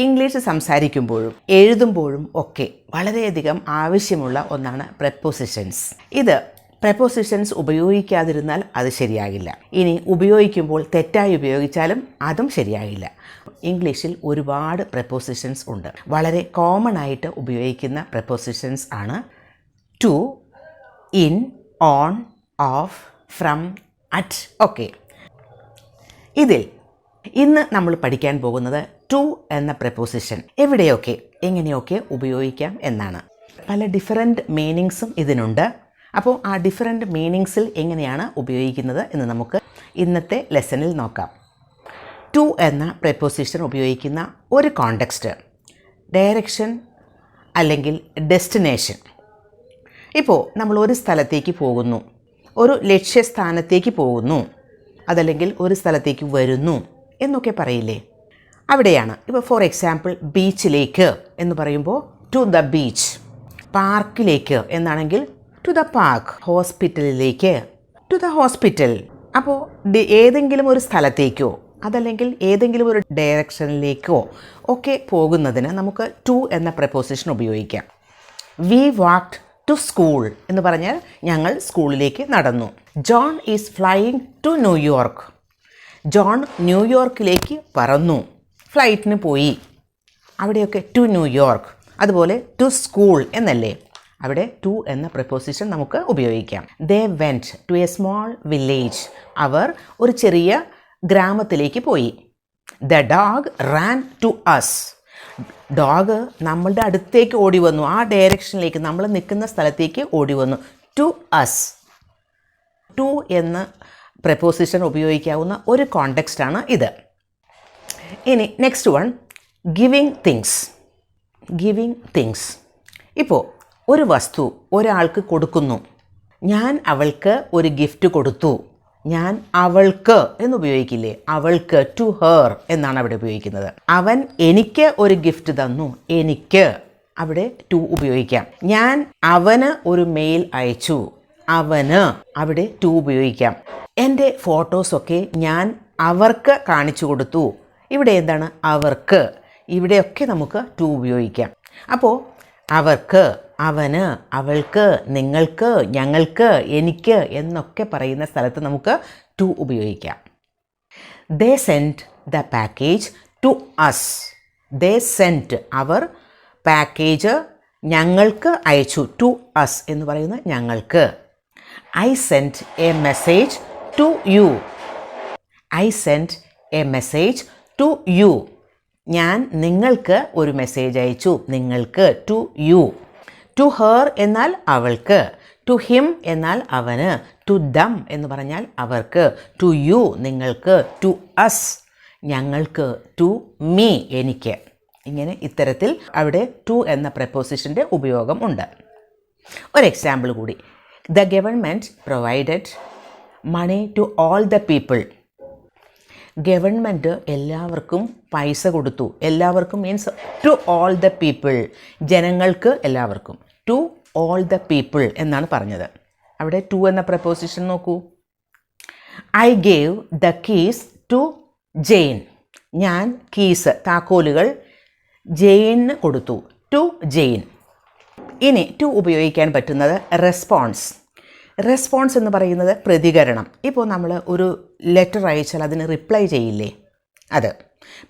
English സംസാരിക്കുമ്പോഴും എഴുതുമ്പോഴും ഒക്കെ വളരെയധികം ആവശ്യമുള്ള ഒന്നാണ് പ്രപ്പോസിഷൻസ്. ഇത് പ്രപ്പോസിഷൻസ് ഉപയോഗിക്കാതിരുന്നാൽ അത് ശരിയാകില്ല. ഇനി ഉപയോഗിക്കുമ്പോൾ തെറ്റായി ഉപയോഗിച്ചാലും അതും ശരിയാകില്ല. ഇംഗ്ലീഷിൽ ഒരുപാട് പ്രപ്പോസിഷൻസ് ഉണ്ട്. വളരെ കോമൺ ആയിട്ട് ഉപയോഗിക്കുന്ന പ്രപ്പോസിഷൻസ് ആണ് to, in, on, of, from, at ഒക്കെ. ഇതിൽ ഇന്ന് നമ്മൾ പഠിക്കാൻ പോകുന്നത് ടു എന്ന പ്രപ്പോസിഷൻ എവിടെയൊക്കെ എങ്ങനെയൊക്കെ ഉപയോഗിക്കാം എന്നാണ്. പല ഡിഫറൻറ്റ് മീനിങ്സും ഇതിനുണ്ട്. അപ്പോൾ ആ ഡിഫറൻറ്റ് മീനിങ്സിൽ എങ്ങനെയാണ് ഉപയോഗിക്കുന്നത് എന്ന് നമുക്ക് ഇന്നത്തെ ലെസണിൽ നോക്കാം. ടു എന്ന പ്രപ്പോസിഷൻ ഉപയോഗിക്കുന്ന ഒരു കോണ്ടെക്സ്റ്റ് ഡയറക്ഷൻ അല്ലെങ്കിൽ ഡെസ്റ്റിനേഷൻ. ഇപ്പോൾ നമ്മൾ ഒരു സ്ഥലത്തേക്ക് പോകുന്നു, ഒരു ലക്ഷ്യസ്ഥാനത്തേക്ക് പോകുന്നു, അതല്ലെങ്കിൽ ഒരു സ്ഥലത്തേക്ക് വരുന്നു എന്നൊക്കെ പറയില്ലേ, അവിടെയാണ്. ഇപ്പോൾ ഫോർ എക്സാമ്പിൾ ബീച്ചിലേക്ക് എന്ന് പറയുമ്പോൾ ടു ദ ബീച്ച്, പാർക്കിലേക്ക് എന്നാണെങ്കിൽ ടു ദ പാർക്ക്, ഹോസ്പിറ്റലിലേക്ക് ടു ദ ഹോസ്പിറ്റൽ. അപ്പോൾ ഏതെങ്കിലും ഒരു സ്ഥലത്തേക്കോ അതല്ലെങ്കിൽ ഏതെങ്കിലും ഒരു ഡയറക്ഷനിലേക്കോ ഒക്കെ പോകുന്നതിന് നമുക്ക് ടു എന്ന പ്രപ്പോസിഷൻ ഉപയോഗിക്കാം. വി വാക്ക്ഡ് ടു സ്കൂൾ എന്ന് പറഞ്ഞാൽ ഞങ്ങൾ സ്കൂളിലേക്ക് നടന്നു. John is flying to New York. John ന്യൂയോർക്കിലേക്ക് പറന്നു, ഫ്ലൈറ്റിന് പോയി. അവിടെയൊക്കെ ടു ന്യൂയോർക്ക്. അതുപോലെ ടു സ്കൂൾ എന്നല്ലേ, അവിടെ ടു എന്ന പ്രപ്പോസിഷൻ നമുക്ക് ഉപയോഗിക്കാം. They went to a small village. അവർ ഒരു ചെറിയ ഗ്രാമത്തിലേക്ക് പോയി. The dog ran to us. Dog നമ്മളുടെ അടുത്തേക്ക് ഓടി വന്നു, ആ ഡയറക്ഷനിലേക്ക്, നമ്മൾ നിൽക്കുന്ന സ്ഥലത്തേക്ക് ഓടി വന്നു. To us. ടു എന്ന പ്രപ്പോസിഷൻ ഉപയോഗിക്കാവുന്ന ഒരു കോണ്ടെക്സ്റ്റാണ് ഇത്. ഇനി next one, giving things. Giving things. ഇപ്പോൾ ഒരു വസ്തു ഒരാൾക്ക് കൊടുക്കുന്നു. ഞാൻ അവൾക്ക് ഒരു ഗിഫ്റ്റ് കൊടുത്തു. ഞാൻ അവൾക്ക് എന്ന് ഉപയോഗിക്കില്ലേ, അവൾക്ക്, ടു ഹേർ എന്നാണ് അവിടെ ഉപയോഗിക്കുന്നത്. അവൻ എനിക്ക് ഒരു ഗിഫ്റ്റ് തന്നു, എനിക്ക്, അവിടെ ടു ഉപയോഗിക്കാം. ഞാൻ അവന് ഒരു മെയിൽ അയച്ചു, അവന്, അവിടെ ടു ഉപയോഗിക്കാം. എൻ്റെ ഫോട്ടോസൊക്കെ ഞാൻ അവർക്ക് കാണിച്ചു കൊടുത്തു, ഇവിടെ എന്താണ്, അവർക്ക്, ഇവിടെയൊക്കെ നമുക്ക് ടു ഉപയോഗിക്കാം. അപ്പോൾ അവർക്ക്, അവന്, അവൾക്ക്, നിങ്ങൾക്ക്, ഞങ്ങൾക്ക്, എനിക്ക് എന്നൊക്കെ പറയുന്ന സ്ഥലത്ത് നമുക്ക് ടു ഉപയോഗിക്കാം. They sent the package to us. They sent, അവർ, പാക്കേജ് ഞങ്ങൾക്ക് അയച്ചു, ടു അസ് എന്ന് പറയുന്ന ഞങ്ങൾക്ക്. I sent a message to you. I sent a message to you. ഞാൻ നിങ്ങൾക്ക് ഒരു മെസ്സേജ് അയച്ചു, നിങ്ങൾക്ക്, ടു യു. ടു ഹേർ എന്നാൽ അവൾക്ക്, ടു ഹിം എന്നാൽ അവന്, ടു ദം എന്ന് പറഞ്ഞാൽ അവർക്ക്, ടു യു നിങ്ങൾക്ക്, ടു അസ് ഞങ്ങൾക്ക്, ടു മീ എനിക്ക്. ഇങ്ങനെ ഇത്തരത്തിൽ അവിടെ ടു എന്ന പ്രപ്പോസിഷൻ്റെ ഉപയോഗം ഉണ്ട്. ഒരു എക്സാമ്പിൾ കൂടി. The government provided money to all the people. Government എല്ലാവർക്കും പൈസ കൊടുത്തു. എല്ലാവർക്കും means to all the people, ജനങ്ങൾക്ക് എല്ലാവർക്കും. ടു ഓൾ ദ പീപ്പിൾ എന്നാണ് പറഞ്ഞത്. അവിടെ ടു എന്ന പ്രപ്പോസിഷൻ നോക്കൂ. I gave the keys to Jane. ഞാൻ കീസ്, താക്കോലുകൾ ജെയിന് കൊടുത്തു, ടു ജെയിൻ. ഇനി ടു ഉപയോഗിക്കാൻ പറ്റുന്നത് റെസ്പോൺസ്. റെസ്പോൺസ് എന്ന് പറയുന്നത് പ്രതികരണം. ഇപ്പോൾ നമ്മൾ ഒരു ലെറ്റർ അയച്ചാൽ അതിന് റിപ്ലൈ ചെയ്യില്ലേ, അത്.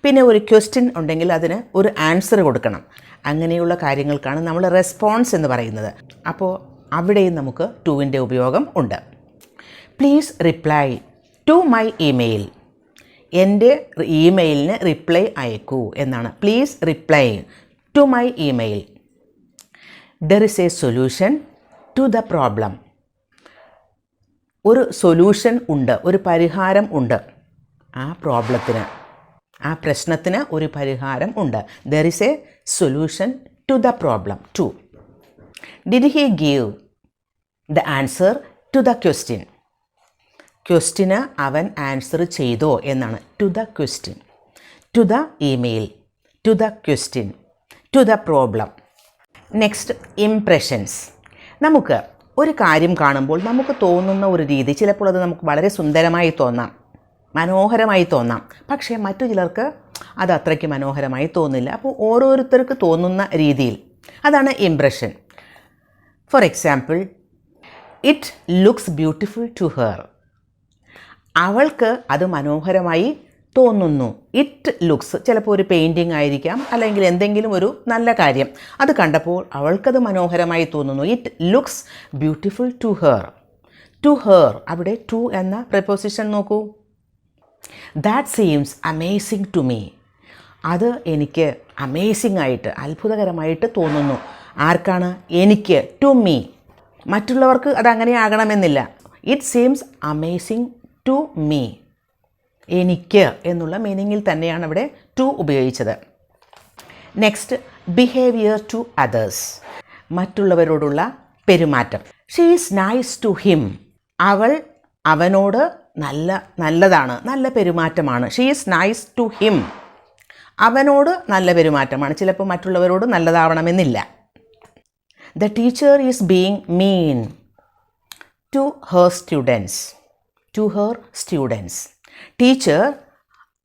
പിന്നെ ഒരു ക്വസ്റ്റ്യൻ ഉണ്ടെങ്കിൽ അതിന് ഒരു ആൻസർ കൊടുക്കണം. അങ്ങനെയുള്ള കാര്യങ്ങൾക്കാണ് നമ്മൾ റെസ്പോൺസ് എന്ന് പറയുന്നത്. അപ്പോൾ അവിടെയും നമുക്ക് ടുവിൻ്റെ ഉപയോഗം ഉണ്ട്. Please reply to my email. എൻ്റെ ഇമെയിലിന് റിപ്ലൈ അയക്കൂ എന്നാണ്. Please reply to my email. There is a solution to the problem. ഒരു സൊല്യൂഷൻ ഉണ്ട്, ഒരു പരിഹാരം ഉണ്ട് ആ പ്രോബ്ലത്തിന്, ആ പ്രശ്നത്തിന് ഒരു പരിഹാരം ഉണ്ട്. There is a solution to the problem. To. Did he give the answer to the question. ക്വസ്റ്റ്യന് അവൻ ആൻസർ ചെയ്തോ എന്നാണ്. To the question, to the email, to the question, to the problem. Next, impressions. നമുക്ക് ഒരു കാര്യം കാണുമ്പോൾ നമുക്ക് തോന്നുന്ന ഒരു രീതി, ചിലപ്പോൾ അത് നമുക്ക് വളരെ സുന്ദരമായി തോന്നാം. മനോഹരമായി തോന്നാം, പക്ഷേ മറ്റു ചിലർക്ക് അത് അത്രയ്ക്ക് മനോഹരമായി തോന്നില്ല. അപ്പോൾ ഓരോരുത്തർക്ക് തോന്നുന്ന രീതിയിൽ, അതാണ് impression. For example, it looks beautiful to her. അവൾക്ക് അത് മനോഹരമായി തോന്നുന്നു. ഇറ്റ് ലുക്സ് ചിലപ്പോൾ ഒരു പെയിൻറ്റിങ് ആയിരിക്കാം, അല്ലെങ്കിൽ എന്തെങ്കിലും ഒരു നല്ല കാര്യം, അത് കണ്ടപ്പോൾ അവൾക്കത് മനോഹരമായി തോന്നുന്നു. It looks beautiful to her. To her, അവിടെ ടു എന്ന പ്രപ്പോസിഷൻ നോക്കൂ. That seems amazing to me. അത് എനിക്ക് അമേസിംഗ് ആയിട്ട്, അത്ഭുതകരമായിട്ട് തോന്നുന്നു. ആർക്കാണ്? എനിക്ക്. To me. മറ്റുള്ളവർക്ക് അതങ്ങനെ ആകണമെന്നില്ല. It seems amazing to me. എനിക്ക് എന്നുള്ള മീനിങ്ങിൽ തന്നെയാണ് ഇവിടെ ടു ഉപയോഗിച്ചത്. Next, behaviour to others. മറ്റുള്ളവരോടുള്ള പെരുമാറ്റം. She is nice to him. അവൾ അവനോട് നല്ലതാണ്, നല്ല പെരുമാറ്റമാണ്. She is nice to him. അവനോട് നല്ല പെരുമാറ്റമാണ്. ചിലപ്പോൾ മറ്റുള്ളവരോട് നല്ലതാവണമെന്നില്ല. The teacher is being mean to her students. To her students. Teacher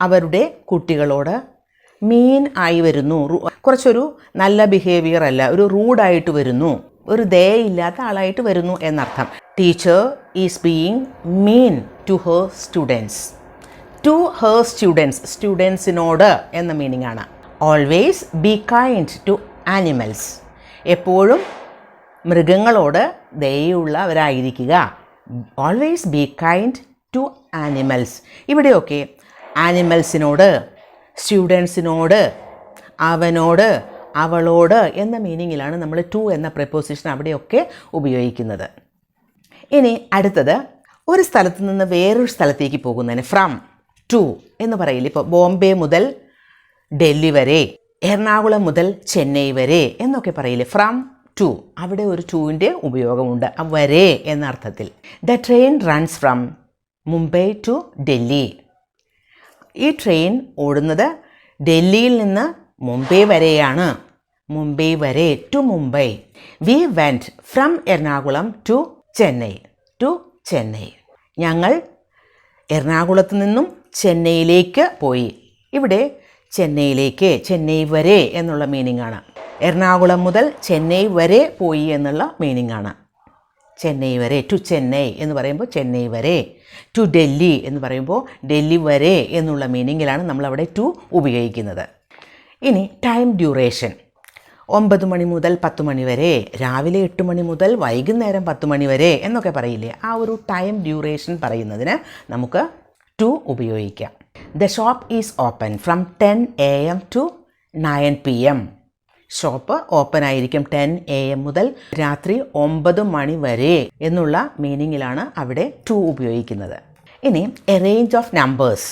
അവരുടെ കുട്ടികളോട് മീൻ ആയി വരുന്നു. കുറച്ചൊരു നല്ല ബിഹേവിയർ അല്ല, ഒരു റൂഡായിട്ട് വരുന്നു, ഒരു ദയയില്ലാത്ത ആളായിട്ട് വരുന്നു എന്നർത്ഥം. Teacher is being mean to her students. To her students, സ്റ്റുഡൻസിനോട് എന്ന മീനിങ് ആണ്. Always be kind to animals. എപ്പോഴും മൃഗങ്ങളോട് ദയയുള്ളവരായിരിക്കുക. Always be kind to animals. ഇവിടെയൊക്കെ ആനിമൽസിനോട്, സ്റ്റുഡൻസിനോട്, അവനോട്, അവളോട് എന്ന മീനിങ്ങിലാണ് നമ്മൾ ടു എന്ന പ്രപ്പോസിഷൻ അവിടെയൊക്കെ ഉപയോഗിക്കുന്നത്. ഇനി അടുത്തത്, ഒരു സ്ഥലത്ത് നിന്ന് വേറൊരു സ്ഥലത്തേക്ക് പോകുന്നതിന് ഫ്രം ടു എന്ന് പറയില്ല. ഇപ്പോൾ ബോംബെ മുതൽ ഡൽഹി വരെ, എറണാകുളം മുതൽ ചെന്നൈ വരെ എന്നൊക്കെ പറയില്ലേ. ഫ്രം ടു, അവിടെ ഒരു ടുവിൻ്റെ ഉപയോഗമുണ്ട്, വരെ എന്ന അർത്ഥത്തിൽ. The train runs from Mumbai to Delhi. ഈ ട്രെയിൻ ഓടുന്നത് ഡൽഹിയിൽ നിന്ന് മുംബൈ വരെയാണ്. മുംബൈ വരെ, to Mumbai. We went from Ernakulam to Chennai. To Chennai. ഞങ്ങൾ എറണാകുളത്ത് നിന്നും ചെന്നൈയിലേക്ക് പോയി. ഇവിടെ ചെന്നൈയിലേക്ക്, ചെന്നൈ വരെ എന്നുള്ള മീനിങ് ആണ്. എറണാകുളം മുതൽ ചെന്നൈ വരെ പോയി എന്നുള്ള മീനിങ് ആണ്. ചെന്നൈ വരെ, ടു ചെന്നൈ എന്ന് പറയുമ്പോൾ ചെന്നൈ വരെ. ടു ഡൽഹി എന്ന് പറയുമ്പോൾ ഡൽഹി വരെ എന്നുള്ള മീനിങ്ങിലാണ് നമ്മളവിടെ ടു ഉപയോഗിക്കുന്നത്. ഇനി ടൈം ഡ്യൂറേഷൻ. 9 മണി മുതൽ 10 മണി വരെ, രാവിലെ 8 മണി മുതൽ വൈകുന്നേരം 10 മണി വരെ എന്നൊക്കെ പറയില്ലേ. ആ ഒരു ടൈം ഡ്യൂറേഷൻ പറയുന്നതിന് നമുക്ക് ടു ഉപയോഗിക്കാം. The shop is open from 10 AM to 9 PM. Shop open ആയിരിക്കും 10 AM മുതൽ രാത്രി 9 മണി വരെ എന്നുള്ള മീനിങ്ങിലാണ് അവിടെ ടു ഉപയോഗിക്കുന്നത്. ഇനി എ റേഞ്ച് ഓഫ് നമ്പേഴ്സ്.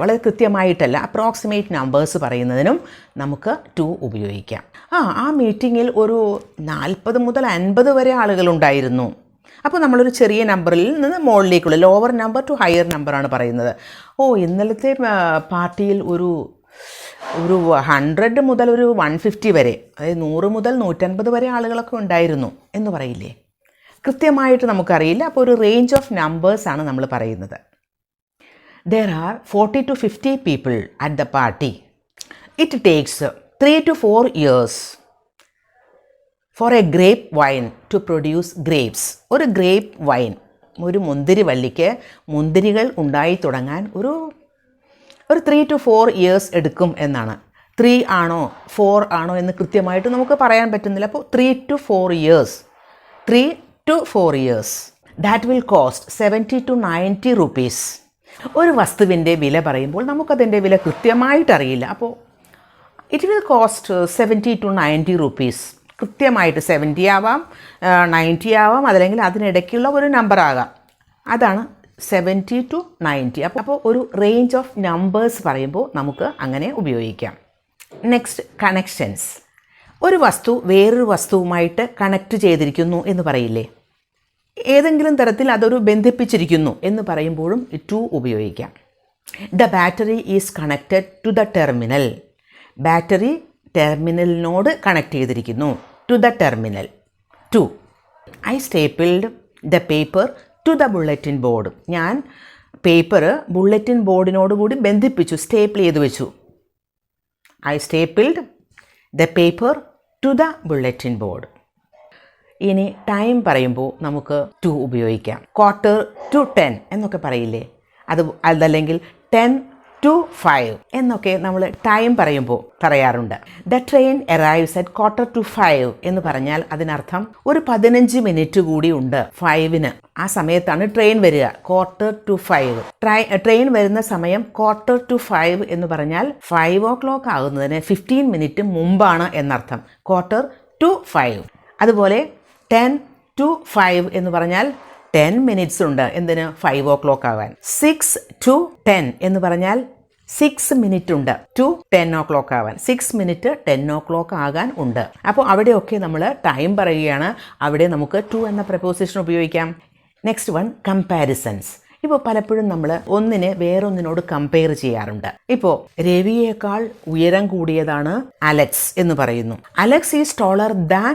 വളരെ കൃത്യമായിട്ടല്ല, അപ്രോക്സിമേറ്റ് നമ്പേഴ്സ് പറയുന്നതിനും നമുക്ക് ടു ഉപയോഗിക്കാം. ആ മീറ്റിങ്ങിൽ ഒരു 40 മുതൽ 50 വരെ ആളുകളുണ്ടായിരുന്നു. അപ്പോൾ നമ്മളൊരു ചെറിയ നമ്പറിൽ നിന്ന് മുകളിലേക്കുള്ള, ലോവർ നമ്പർ ടു ഹയർ നമ്പറാണ് പറയുന്നത്. ഇന്നലത്തെ പാർട്ടിയിൽ ഒരു 100 മുതൽ ഒരു 150 വരെ, അതായത് 100 മുതൽ 150 വരെ ആളുകളൊക്കെ ഉണ്ടായിരുന്നു എന്ന് പറയില്ലേ. കൃത്യമായിട്ട് നമുക്കറിയില്ല. അപ്പോൾ ഒരു റേഞ്ച് ഓഫ് നമ്പേഴ്സാണ് നമ്മൾ പറയുന്നത്. There are 40 to 50 people at the party. It takes 3 to 4 years for a grape wine to produce grapes. ഒരു ഗ്രേപ്പ് വൈൻ, ഒരു മുന്തിരി വള്ളിക്ക് മുന്തിരികൾ ഉണ്ടായി തുടങ്ങാൻ ഒരു 3 to 4 years എടുക്കും എന്നാണ്. 3 ആണോ 4 ആണോ എന്ന് കൃത്യമായിട്ട് നമുക്ക് പറയാൻ പറ്റുന്നില്ല. അപ്പോൾ 3 to 4 years. 3 to 4 years. That will cost 70 to 90 rupees. ഒരു വസ്തുവിൻ്റെ വില പറയുമ്പോൾ നമുക്കതിൻ്റെ വില കൃത്യമായിട്ട് അറിയില്ല. അപ്പോൾ it will cost 70 to 90 rupees. കൃത്യമായിട്ട് 70 ആവാം, 90 ആവാം, അതല്ലെങ്കിൽ അതിനിടയ്ക്കുള്ള ഒരു നമ്പർ ആകാം. അതാണ് 70 to 90. അപ്പോൾ ഒരു റേഞ്ച് ഓഫ് നമ്പേഴ്സ് പറയുമ്പോൾ നമുക്ക് അങ്ങനെ ഉപയോഗിക്കാം. Next, connections. ഒരു വസ്തു വേറൊരു വസ്തുവുമായിട്ട് കണക്റ്റ് ചെയ്തിരിക്കുന്നു എന്ന് പറയില്ലേ. ഏതെങ്കിലും തരത്തിൽ അതൊരു ബന്ധിപ്പിച്ചിരിക്കുന്നു എന്ന് പറയുമ്പോഴും ടു ഉപയോഗിക്കാം. The battery is connected to the terminal. Battery ടെർമിനലിനോട് കണക്ട് ചെയ്തിരിക്കുന്നു. To the terminal. I stapled the paper to the bulletin board. ഞാൻ പേപ്പർ ബുള്ളറ്റിൻ ബോർഡിനോടുകൂടി ബന്ധിപ്പിച്ചു, സ്റ്റേപ്പിൾ ചെയ്ത് വെച്ചു. I stapled the paper to the bulletin board. ഇനി time പറയുമ്പോൾ നമുക്ക് ടു ഉപയോഗിക്കാം. 4:45 എന്നൊക്കെ പറയില്ലേ, അതല്ലെങ്കിൽ 10:05 എന്നൊക്കെ നമ്മൾ ടൈം പറയുമ്പോൾ പറയാറുണ്ട്. ദ ട്രെയിൻ അറൈവ്സ് അറ്റ് 4:45 എന്ന് പറഞ്ഞാൽ അതിനർത്ഥം ഒരു 15 മിനിറ്റ് കൂടി ഉണ്ട് 5-ന്. ആ സമയത്താണ് ട്രെയിൻ വരിക. 4:45 ട്രെയിൻ വരുന്ന സമയം 4:45 എന്ന് പറഞ്ഞാൽ 5 o'clock ആകുന്നതിന് 15 മിനിറ്റ് മുമ്പാണ് എന്നർത്ഥം. 4:45. അതുപോലെ 10:05 എന്ന് പറഞ്ഞാൽ 10 മിനിറ്റ്സ് ഉണ്ട് എന്തിന്, 5 o'clock ആകാൻ. 6:10 എന്ന് പറഞ്ഞാൽ 6 മിനിറ്റ് ഉണ്ട് ടു 10 o'clock ആവാൻ. 6 മിനിറ്റ് 10 o'clock ആകാൻ ഉണ്ട്. അപ്പോൾ അവിടെയൊക്കെ നമ്മൾ ടൈം പറയുകയാണ്. അവിടെ നമുക്ക് ടു എന്ന പ്രപ്പോസിഷൻ ഉപയോഗിക്കാം. Next one, comparisons. ഇപ്പോൾ പലപ്പോഴും നമ്മൾ ഒന്നിനെ വേറൊന്നിനോട് കമ്പയർ ചെയ്യാറുണ്ട്. ഇപ്പോൾ രവിയേക്കാൾ ഉയരം കൂടിയതാണ് അലക്സ് എന്ന് പറയുന്നു. Alex is ടോളർ than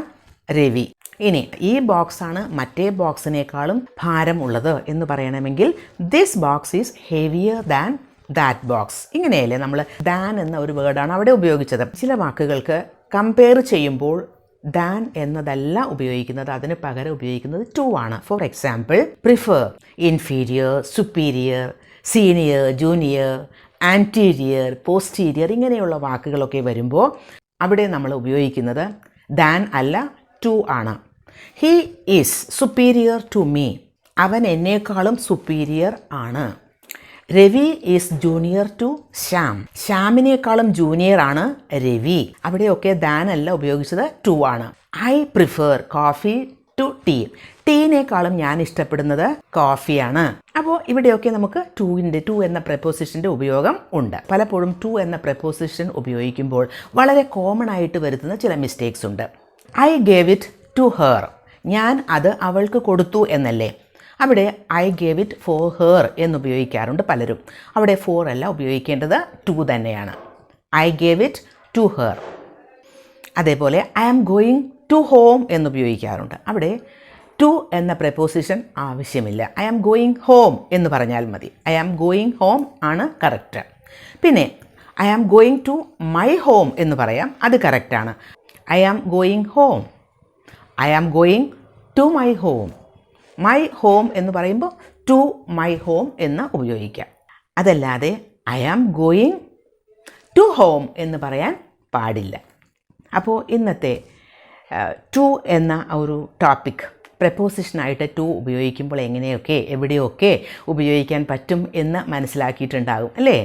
Ravi. ഇനി ഈ ബോക്സാണ് മറ്റേ ബോക്സിനേക്കാളും ഭാരം ഉള്ളത് എന്ന് പറയണമെങ്കിൽ this box is heavier than that box. ഇങ്ങനെയല്ലേ നമ്മൾ ദാൻ എന്ന ഒരു വേർഡാണ് അവിടെ ഉപയോഗിച്ചത്. ചില വാക്കുകൾക്ക് കമ്പയർ ചെയ്യുമ്പോൾ ദാൻ എന്നതല്ല ഉപയോഗിക്കുന്നത്, അതിന് പകരം ഉപയോഗിക്കുന്നത് ടു ആണ്. For example, prefer, inferior, superior, senior, junior, anterior, posterior ഇങ്ങനെയുള്ള വാക്കുകളൊക്കെ വരുമ്പോൾ അവിടെ നമ്മൾ ഉപയോഗിക്കുന്നത് ദാൻ അല്ല ടു ആണ്. He is superior to me. അവൻ എന്നേക്കാളും സുപ്പീരിയർ ആണ്. Ravi is junior to Shyam. ശ്യാമിനേക്കാളും ജൂനിയർ ആണ് രവി. അവിടെയൊക്കെ ദാൻ അല്ല ഉപയോഗിച്ചത്, ടു ആണ്. I prefer coffee to tea. ടീനേക്കാളും ഞാൻ ഇഷ്ടപ്പെടുന്നത് കോഫിയാണ്. അപ്പോൾ ഇവിടെയൊക്കെ നമുക്ക് ടു എന്ന പ്രപ്പോസിഷൻ്റെ ഉപയോഗം ഉണ്ട്. പലപ്പോഴും ടു എന്ന പ്രപ്പോസിഷൻ ഉപയോഗിക്കുമ്പോൾ വളരെ കോമൺ ആയിട്ട് വരുത്തുന്ന ചില മിസ്റ്റേക്സ് ഉണ്ട്. I gave it to her. ഞാൻ അത് അവൾക്ക് കൊടുത്തു എന്നല്ലേ. അവിടെ I gave it for her എന്നുപയോഗിക്കാറുണ്ട് പലരും. അവിടെ ഫോർ അല്ല ഉപയോഗിക്കേണ്ടത്, ടു തന്നെയാണ്. I gave it to her. അതേപോലെ I am going to home എന്നുപയോഗിക്കാറുണ്ട്. അവിടെ ടു എന്ന പ്രപ്പോസിഷൻ ആവശ്യമില്ല. ഐ ആം ഗോയിങ് ഹോം എന്ന് പറഞ്ഞാൽ മതി. ഐ ആം ഗോയിങ് ഹോം ആണ് കറക്റ്റ്. പിന്നെ I am going to my home എന്ന് പറയാം, അത് കറക്റ്റാണ്. I am going home. I am going to my home. My home എന്ന് പറയുമ്പോൾ ടു മൈ ഹോം എന്ന് ഉപയോഗിക്കാം. അതല്ലാതെ I am going to home എന്ന് പറയാൻ പാടില്ല. അപ്പോൾ ഇന്നത്തെ ടു എന്ന ഒരു ടോപ്പിക്, പ്രപ്പോസിഷനായിട്ട് ടു ഉപയോഗിക്കുമ്പോൾ എങ്ങനെയൊക്കെ എവിടെയൊക്കെ ഉപയോഗിക്കാൻ പറ്റും എന്ന് മനസ്സിലാക്കിയിട്ടുണ്ടാകും അല്ലേ?